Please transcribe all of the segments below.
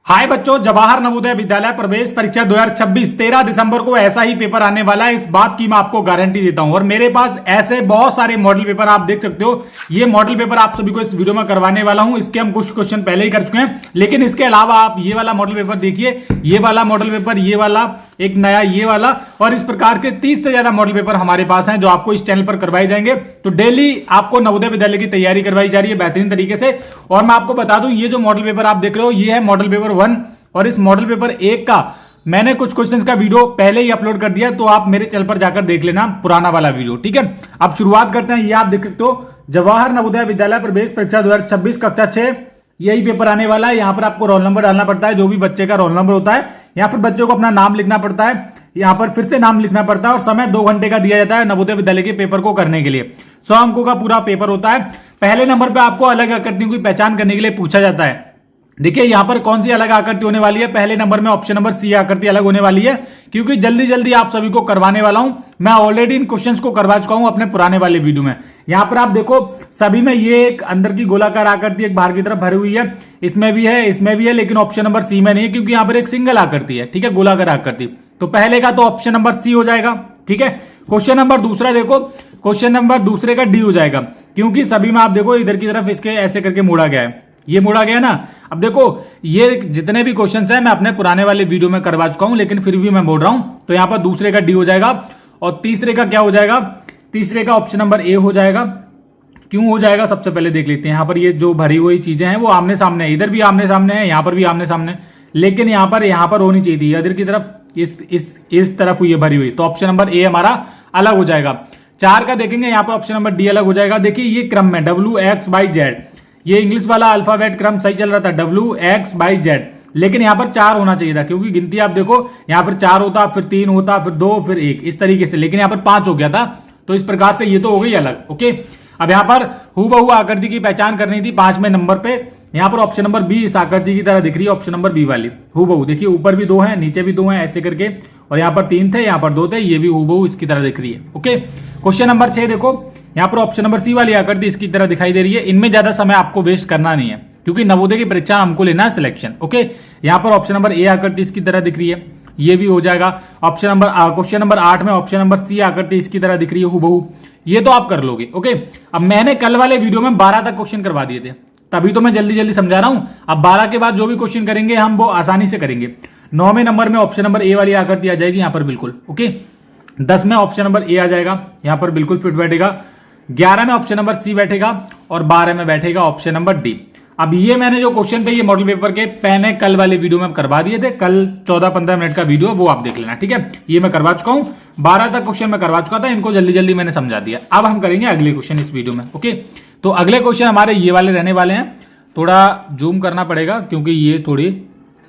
हाय बच्चों, जवाहर नवोदय विद्यालय प्रवेश परीक्षा 2026 13 दिसंबर को ऐसा ही पेपर आने वाला है। इस बात की मैं आपको गारंटी देता हूं। और मेरे पास ऐसे बहुत सारे मॉडल पेपर आप देख सकते हो। ये मॉडल पेपर आप सभी को इस वीडियो में करवाने वाला हूं। इसके हम कुछ क्वेश्चन पहले ही कर चुके हैं, लेकिन इसके अलावा आप ये वाला मॉडल पेपर देखिए, ये वाला मॉडल पेपर, ये वाला, एक नया ये वाला, और इस प्रकार के 30 से ज्यादा मॉडल पेपर हमारे पास हैं जो आपको इस चैनल पर करवाए जाएंगे। तो डेली आपको नवोदय विद्यालय की तैयारी करवाई जा रही है बेहतरीन तरीके से। और मैं आपको बता दूं, ये जो मॉडल पेपर आप देख रहे हो, ये है मॉडल पेपर 1, और इस मॉडल पेपर 1 का मैंने कुछ क्वेश्चंस का वीडियो पहले ही अपलोड कर दिया, तो आप मेरे चैनल पर जाकर देख लेना पुराना वाला वीडियो। ठीक है, अब शुरुआत करते हैं। ये आप देख सकते हो, जवाहर नवोदय विद्यालय प्रवेश परीक्षा 2026 कक्षा 6, यही पेपर आने वाला है। यहाँ पर आपको रोल नंबर डालना पड़ता है, जो भी बच्चे का रोल नंबर होता है। यहाँ पर बच्चों को अपना नाम लिखना पड़ता है, यहाँ पर फिर से नाम लिखना पड़ता है, और समय 2 घंटे का दिया जाता है नवोदय विद्यालय के पेपर को करने के लिए। 100 अंकों का पूरा पेपर होता है। पहले नंबर पर आपको अलग आकृतियों की पहचान करने के लिए पूछा जाता है। देखिए यहां पर कौन सी अलग आकृति होने वाली है। पहले नंबर में ऑप्शन नंबर सी आकृति अलग होने वाली है, क्योंकि जल्दी जल्दी आप सभी को करवाने वाला हूं। मैं ऑलरेडी इन क्वेश्चंस को करवा चुका हूं अपने पुराने वाले वीडियो में। यहां पर आप देखो, सभी में ये एक अंदर की गोलाकार आकृति एक बाहर की तरफ भरी हुई है। इसमें भी है, इसमें भी है, लेकिन ऑप्शन नंबर सी में नहीं है, क्योंकि यहां पर एक सिंगल आकृति है। ठीक है, गोलाकार आकृति। तो पहले का तो ऑप्शन नंबर सी हो जाएगा। ठीक है, क्वेश्चन नंबर दूसरा देखो, क्वेश्चन नंबर दूसरे का डी हो जाएगा, क्योंकि सभी में आप देखो इधर की तरफ इसके ऐसे करके मोड़ा गया है। ये मोड़ा गया ना। अब देखो, ये जितने भी क्वेश्चंस हैं मैं अपने पुराने वाले वीडियो में करवा चुका हूं, लेकिन फिर भी मैं बोल रहा हूं। तो यहां पर दूसरे का डी हो जाएगा, और तीसरे का क्या हो जाएगा? तीसरे का ऑप्शन नंबर ए हो जाएगा। क्यों हो जाएगा, सबसे पहले देख लेते हैं। यहां पर ये जो भरी हुई चीजें हैं वो आमने सामने है, इधर भी आमने सामने है, यहां पर भी आमने सामने, लेकिन यहां पर होनी चाहिए थी इधर की तरफ, इस तरफ हुई है भरी हुई। तो ऑप्शन नंबर ए हमारा अलग हो जाएगा। 4 का देखेंगे, यहां पर ऑप्शन नंबर डी अलग हो जाएगा। देखिए ये क्रम में WXYZ, ये इंग्लिश वाला अल्फाबेट क्रम सही चल रहा था, WXYZ, लेकिन यहां पर 4 होना चाहिए था, क्योंकि गिनती आप देखो, यहां पर 4 होता, फिर 3 होता, फिर 2, फिर 1, इस तरीके से, लेकिन यहां पर 5 हो गया था। तो इस प्रकार से ये तो हो गई अलग। ओके, अब यहां पर हूबहू आकृति की पहचान करनी थी 5वें नंबर पे। यहां पर ऑप्शन नंबर बी इस आकृति की तरह दिख रही है, ऑप्शन नंबर बी वाली हूबहू। देखिए ऊपर भी 2 है, नीचे भी 2 है, ऐसे करके, और यहां पर 3 थे, यहां पर 2 थे, ये भी हूबहू इसकी तरह दिख रही है। ओके, क्वेश्चन नंबर 6 देखो, यहां पर ऑप्शन नंबर सी वाली आकृति इसकी तरह दिखाई दे रही है। इनमें ज्यादा समय आपको वेस्ट करना नहीं है, क्योंकि नवोदय की परीक्षा हमको लेना है सिलेक्शन। ओके, यहां पर ऑप्शन नंबर ए आकृति इसकी तरह दिख रही है, ये भी हो जाएगा। ऑप्शन नंबर क्वेश्चन नंबर 8 में ऑप्शन नंबर सी आकृति इसकी तरह दिख रही है हूबहू, ये तो आप कर लोगे। ओके, अब मैंने कल वाले वीडियो में 12 तक क्वेश्चन करवा दिए थे, तभी तो मैं जल्दी जल्दी समझा रहा हूं। अब 12 के बाद जो भी क्वेश्चन करेंगे हम वो आसानी से करेंगे। 9वें नंबर में ऑप्शन नंबर ए वाली आकृति आ जाएगी यहां पर बिल्कुल। ओके, 10 में ऑप्शन नंबर ए आ जाएगा, यहां पर बिल्कुल फिट बैठेगा। 11 में ऑप्शन नंबर सी बैठेगा, और 12 में बैठेगा ऑप्शन नंबर डी। अब ये मैंने जो क्वेश्चन थे ये मॉडल पेपर के मैंने कल वाले वीडियो में करवा दिए थे। कल 14-15 मिनट का वीडियो, वो आप देख लेना। ठीक है, ये मैं करवा चुका हूं। 12 तक क्वेश्चन मैं करवा चुका था, इनको जल्दी जल्दी मैंने समझा दिया। अब हम करेंगे अगले क्वेश्चन इस वीडियो में। ओके, तो अगले क्वेश्चन हमारे ये वाले रहने वाले हैं। थोड़ा जूम करना पड़ेगा, क्योंकि ये थोड़ी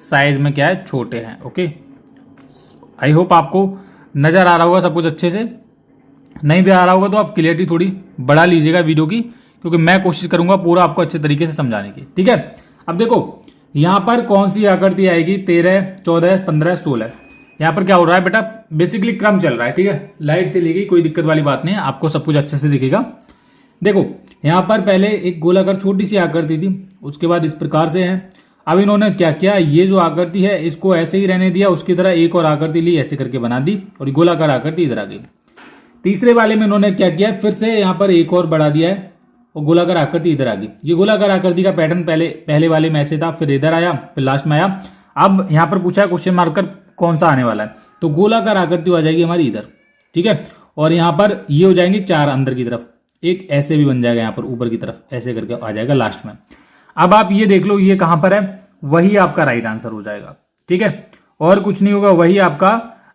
साइज में क्या है, छोटे हैं। ओके, आई होप आपको नजर आ रहा होगा सब कुछ अच्छे से। नहीं भी आ रहा होगा तो आप क्लियरिटी थोड़ी बढ़ा लीजिएगा वीडियो की, क्योंकि मैं कोशिश करूंगा पूरा आपको अच्छे तरीके से समझाने की। ठीक है, अब देखो यहां पर कौन सी आकृति आएगी, 13, 14, 15, 16। यहां पर क्या हो रहा है बेटा, बेसिकली क्रम चल रहा है। ठीक है, लाइट चली गई, कोई दिक्कत वाली बात नहीं है, आपको सब कुछ अच्छे से दिखेगा। देखो यहां पर पहले एक गोलाकार छोटी सी आकृति थी, उसके बाद इस प्रकार से है। अब इन्होंने क्या किया, ये जो आकृति है इसको ऐसे ही रहने दिया, उसकी तरह एक और आकृति ली, ऐसे करके बना दी, और गोलाकार आकृति इधर आ गई। तीसरे वाले में इन्होंने क्या किया, फिर से यहां पर एक और बढ़ा दिया है, और गोलाकार आकृति इधर आ गई। ये गोलाकार आकृति का पैटर्न पहले वाले में ऐसे था, फिर इधर आया, फिर लास्ट में आया। अब यहां पर पूछा क्वेश्चन मार्क कर कौन सा आने वाला है, तो गोलाकार आकृति आ जाएगी हमारी इधर। ठीक है, और यहां पर ये हो जाएंगे 4 अंदर की तरफ, एक ऐसे भी बन जाएगा यहां पर ऊपर की तरफ, ऐसे करके आ जाएगा लास्ट में। अब आप ये देख लो ये कहां पर है, वही आपका राइट आंसर हो जाएगा। ठीक है, और कुछ नहीं होगा, वही आपका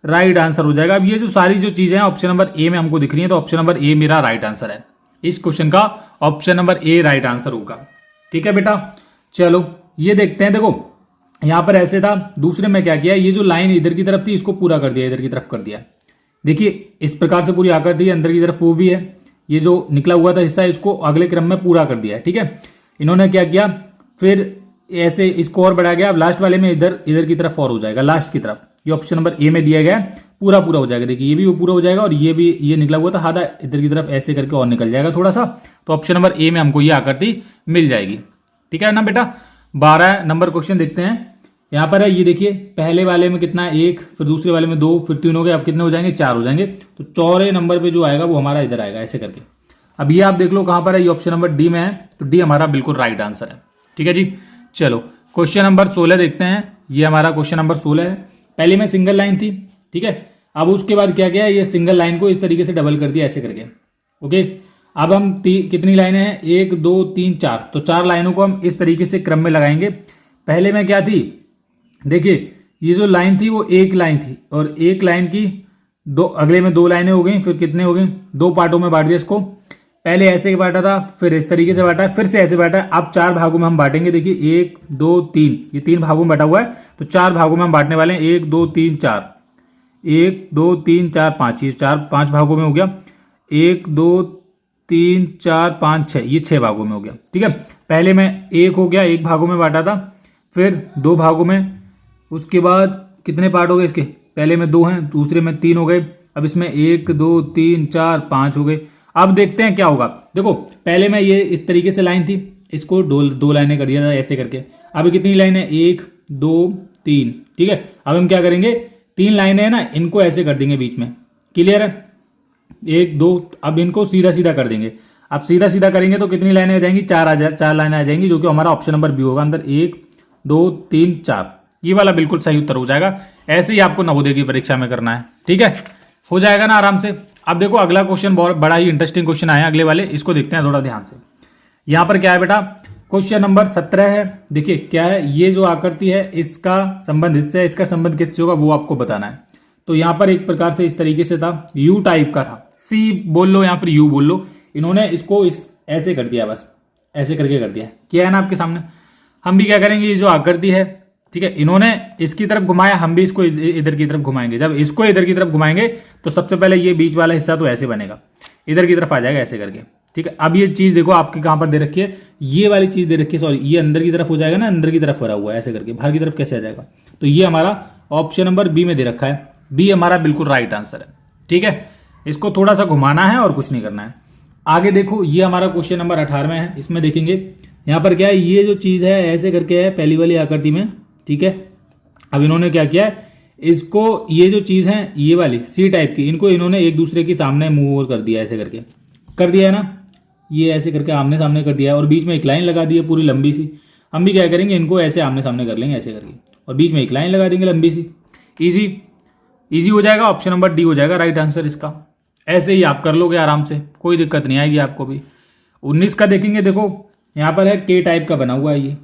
राइट आंसर हो जाएगा। अब ये जो सारी जो चीजें हैं ऑप्शन नंबर ए में हमको दिख रही है, तो ऑप्शन नंबर ए मेरा राइट आंसर है। इस क्वेश्चन का option number A right answer होगा। ठीक है बेटा, चलो ये देखते हैं। देखो यहां पर ऐसे था, दूसरे में क्या किया, ये जो लाइन इधर की तरफ थी इसको पूरा कर दिया, इधर की तरफ कर दिया। देखिए इस प्रकार से पूरी आकृति अंदर की तरफ वो भी है, ये जो निकला हुआ था हिस्सा इसको अगले क्रम में पूरा कर दिया है। ठीक है, इन्होंने क्या किया, फिर ऐसे इसको और बढ़ा गया। अब लास्ट वाले में इधर की तरफ और हो जाएगा, लास्ट की तरफ। ये ऑप्शन नंबर ए में दिया गया है, पूरा हो जाएगा। देखिए ये भी पूरा हो जाएगा, और ये भी ये निकला हुआ था आधा इधर की तरफ, ऐसे करके और निकल जाएगा थोड़ा सा। तो ऑप्शन नंबर ए में हमको ये आकृति मिल जाएगी। ठीक है ना बेटा। 12 नंबर क्वेश्चन देखते हैं। यहाँ पर है ये देखिए, पहले वाले में कितना है 1, फिर दूसरे वाले में 2, फिर 3 हो गए, अब कितने हो जाएंगे 4 हो जाएंगे। तो चौथे नंबर पे जो आएगा वो हमारा इधर आएगा ऐसे करके। अब ये आप देख लो कहां पर है, ये ऑप्शन नंबर डी में है, तो डी हमारा बिल्कुल राइट आंसर है। ठीक है जी। चलो क्वेश्चन नंबर 16 देखते हैं। ये हमारा क्वेश्चन नंबर 16 है। पहले में सिंगल लाइन थी, ठीक है। अब उसके बाद क्या किया, ये सिंगल लाइन को इस तरीके से डबल कर दिया ऐसे करके। ओके, अब हम कितनी लाइनें हैं, 1 2 3 4, तो 4 लाइनों को हम इस तरीके से क्रम में लगाएंगे। पहले में क्या थी, देखिए ये जो लाइन थी वो एक लाइन थी, और एक लाइन की दो, अगले में 2 लाइनें हो गई, फिर कितने हो गई, 2 पार्टों में बांट दिया इसको। पहले ऐसे बांटा था, फिर इस तरीके से बांटा, फिर से ऐसे बांटा। अब 4 भागों में हम बांटेंगे। देखिए 1 2 3, ये 3 भागों में बांटा हुआ है, तो 4 भागों में हम बांटने वाले हैं। 1 2 3 4, 1 2 3 4 5, ये 5 भागों में हो गया। 1 2 3 4 5 6, ये 6 भागों में हो गया। ठीक है, पहले में 1 हो गया, 1 भागों में बांटा था, फिर 2 भागों में, उसके बाद कितने पार्ट हो गए इसके, पहले में 2 हैं, दूसरे में 3 हो गए। अब इसमें 1 2 3 4 5 हो गए। अब देखते हैं क्या होगा। देखो पहले में ये इस तरीके से लाइन थी, इसको 2 लाइनें कर दिया था ऐसे करके। अब कितनी लाइन है, 1 2 3। ठीक है, अब हम क्या करेंगे, 3 लाइनें है ना, इनको ऐसे कर देंगे बीच में। क्लियर है, 1 2, अब इनको सीधा सीधा कर देंगे। अब सीधा सीधा करेंगे तो कितनी लाइनें आ जाएंगी, 4 लाइनें आ जाएंगी, जो कि हमारा ऑप्शन नंबर बी होगा। अंदर 1 2 3 4, ये वाला बिल्कुल सही उत्तर हो जाएगा। ऐसे ही आपको नवोदय की परीक्षा में करना है। ठीक है, हो जाएगा ना आराम से। अब देखो अगला क्वेश्चन बहुत बड़ा ही इंटरेस्टिंग क्वेश्चन आया अगले वाले, इसको देखते हैं थोड़ा ध्यान से। यहां पर क्या है बेटा, क्वेश्चन नंबर 17 है। देखिए क्या है, ये जो आकृति है इसका संबंध इससे, इसका संबंध किससे होगा वो आपको बताना है। तो यहां पर एक प्रकार से इस तरीके से था, यू टाइप का था, सी बोल लो या फिर यू बोल लो। इन्होंने इसको ऐसे कर दिया, बस ऐसे करके कर दिया। क्या है ना आपके सामने। हम भी क्या करेंगे, ये जो आकृति है, ठीक है, इन्होंने इसकी तरफ घुमाया, हम भी इसको इधर की तरफ घुमाएंगे। जब इसको इधर की तरफ घुमाएंगे तो सबसे पहले ये बीच वाला हिस्सा तो ऐसे बनेगा, इधर की तरफ आ जाएगा ऐसे करके। ठीक है, अब ये चीज देखो आपके कहां पर दे रखी है, ये वाली चीज दे रखी है, सॉरी, ये अंदर की तरफ हो जाएगा ना, अंदर की तरफ भरा हुआ है ऐसे करके, बाहर की तरफ कैसे आ जाएगा। तो ये हमारा ऑप्शन नंबर बी में दे रखा है, बी हमारा बिल्कुल राइट आंसर है। ठीक है, इसको थोड़ा सा घुमाना है और कुछ नहीं करना है। आगे देखो, ये हमारा क्वेश्चन नंबर 18 में है। इसमें देखेंगे यहाँ पर क्या है, ये जो चीज है ऐसे करके है पहली वाली आकृति में। ठीक है, अब इन्होंने क्या किया है, इसको ये जो चीज है ये वाली सी टाइप की, इनको इन्होंने एक दूसरे के सामने मूव कर दिया, ऐसे करके कर दिया है ना, ये ऐसे करके आमने सामने कर दिया है, और बीच में एक लाइन लगा दी है पूरी लंबी सी। हम भी क्या करेंगे, इनको ऐसे आमने सामने कर लेंगे ऐसे करके, और बीच में एक लाइन लगा देंगे लंबी सी। इजी इजी हो जाएगा, ऑप्शन नंबर डी हो जाएगा राइट आंसर इसका। ऐसे ही आप कर लोगे आराम से, कोई दिक्कत नहीं आएगी आपको भी। 19 का देखेंगे, देखो यहाँ पर है के टाइप का बना हुआ है,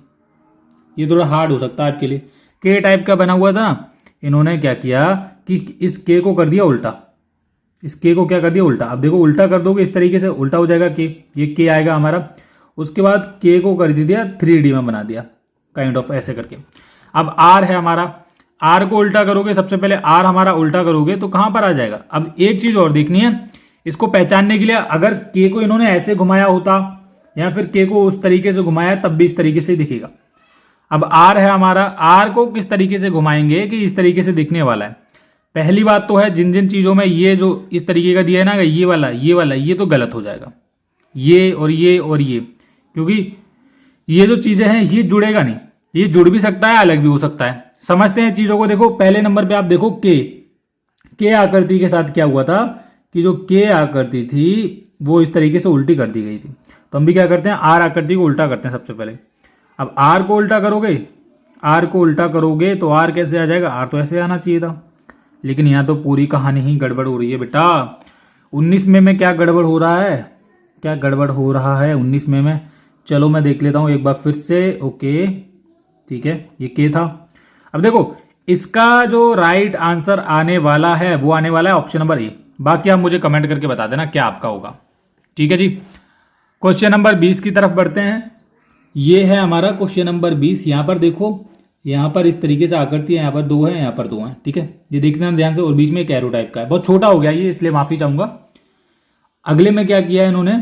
ये थोड़ा हार्ड हो सकता है आपके लिए। के टाइप का बना हुआ था ना, इन्होंने क्या किया कि इस के को कर दिया उल्टा, इस के को क्या कर दिया उल्टा। अब देखो उल्टा कर दोगे इस तरीके से, उल्टा हो जाएगा के, ये के आएगा हमारा। उसके बाद के को कर दिया 3D में बना दिया काइंड ऑफ ऐसे करके। अब आर है हमारा, आर को उल्टा करोगे, सबसे पहले आर हमारा उल्टा करोगे तो कहां पर आ जाएगा। अब एक चीज और देखनी है इसको पहचानने के लिए, अगर के को इन्होंने ऐसे घुमाया होता या फिर के को उस तरीके से घुमाया तब भी इस तरीके से दिखेगा। अब आर है हमारा, आर को किस तरीके से घुमाएंगे कि इस तरीके से दिखने वाला है। पहली बात तो है जिन जिन चीजों में ये जो इस तरीके का दिया है ना, ये वाला ये तो गलत हो जाएगा, ये और ये, क्योंकि ये जो चीजें हैं ये जुड़ेगा नहीं, ये जुड़ भी सकता है अलग भी हो सकता है। समझते हैं चीजों को। देखो पहले नंबर पे आप देखो के आकृति के साथ क्या हुआ था कि जो के आकृति थी वो इस तरीके से उल्टी कर दी गई थी। तो हम भी क्या करते हैं, आर आकृति को उल्टा करते हैं सबसे पहले। अब आर को उल्टा करोगे, आर को उल्टा करोगे तो आर कैसे आ जाएगा, आर तो ऐसे आना चाहिए था, लेकिन यहाँ तो पूरी कहानी ही गड़बड़ हो रही है बेटा। 19 में क्या गड़बड़ हो रहा है, क्या गड़बड़ हो रहा है 19 में। चलो मैं देख लेता हूँ एक बार फिर से। ओके ठीक है, ये के था। अब देखो इसका जो राइट आंसर आने वाला है वो आने वाला है ऑप्शन नंबर ए। बाकी आप मुझे कमेंट करके बता देना क्या आपका होगा। ठीक है जी, क्वेश्चन नंबर 20 की तरफ बढ़ते हैं। ये है हमारा क्वेश्चन नंबर 20। यहाँ पर देखो, यहाँ पर इस तरीके से आकृति है, यहाँ पर 2 है, यहाँ पर 2 है। ठीक है, ये देखना ध्यान से, और बीच में एक एरो टाइप का है, बहुत छोटा हो गया ये इसलिए माफी चाहूंगा। अगले में क्या किया है इन्होंने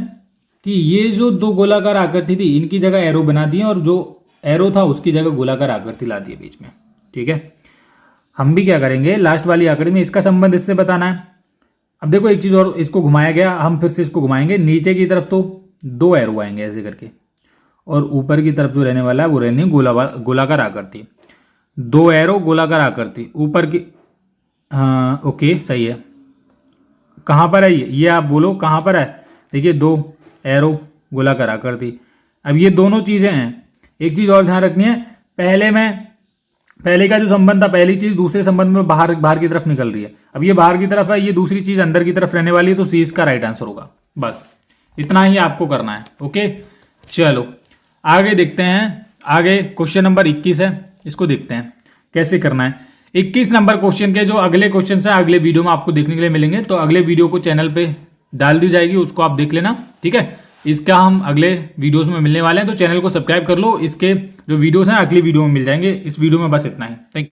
कि ये जो 2 गोलाकार आकृति थी इनकी जगह एरो बना दिए, और जो एरो था उसकी जगह गोलाकार आकृति ला दी बीच में। ठीक है, हम भी क्या करेंगे, लास्ट वाली आकृति में इसका संबंध इससे बताना है। अब देखो एक चीज और, इसको घुमाया गया, हम फिर से इसको घुमाएंगे। नीचे की तरफ तो 2 एरो आएंगे ऐसे करके, और ऊपर की तरफ जो रहने वाला है वो रहनी गोलाकार आकृति। 2 एरो गोलाकार आकृति ऊपर की, हाँ ओके सही है। कहाँ पर है ये आप बोलो कहाँ पर है। देखिए 2 एरो गोलाकार आकृति। अब ये दोनों चीजें हैं। एक चीज और ध्यान रखनी है, पहले का जो संबंध था, पहली चीज दूसरे संबंध में बाहर की तरफ निकल रही है। अब ये बाहर की तरफ है, ये दूसरी चीज अंदर की तरफ रहने वाली है, तो सी इसका राइट आंसर होगा। बस इतना ही आपको करना है। ओके चलो आगे देखते हैं। आगे क्वेश्चन नंबर 21 है, इसको देखते हैं कैसे करना है। 21 नंबर क्वेश्चन के जो अगले क्वेश्चन है अगले वीडियो में आपको देखने के लिए मिलेंगे, तो अगले वीडियो को चैनल पे डाल दी जाएगी, उसको आप देख लेना, ठीक है। इसका हम अगले वीडियोस में मिलने वाले हैं, तो चैनल को सब्सक्राइब कर लो। इसके जो वीडियोस हैं अगली वीडियो में मिल जाएंगे। इस वीडियो में बस इतना ही। Thank you.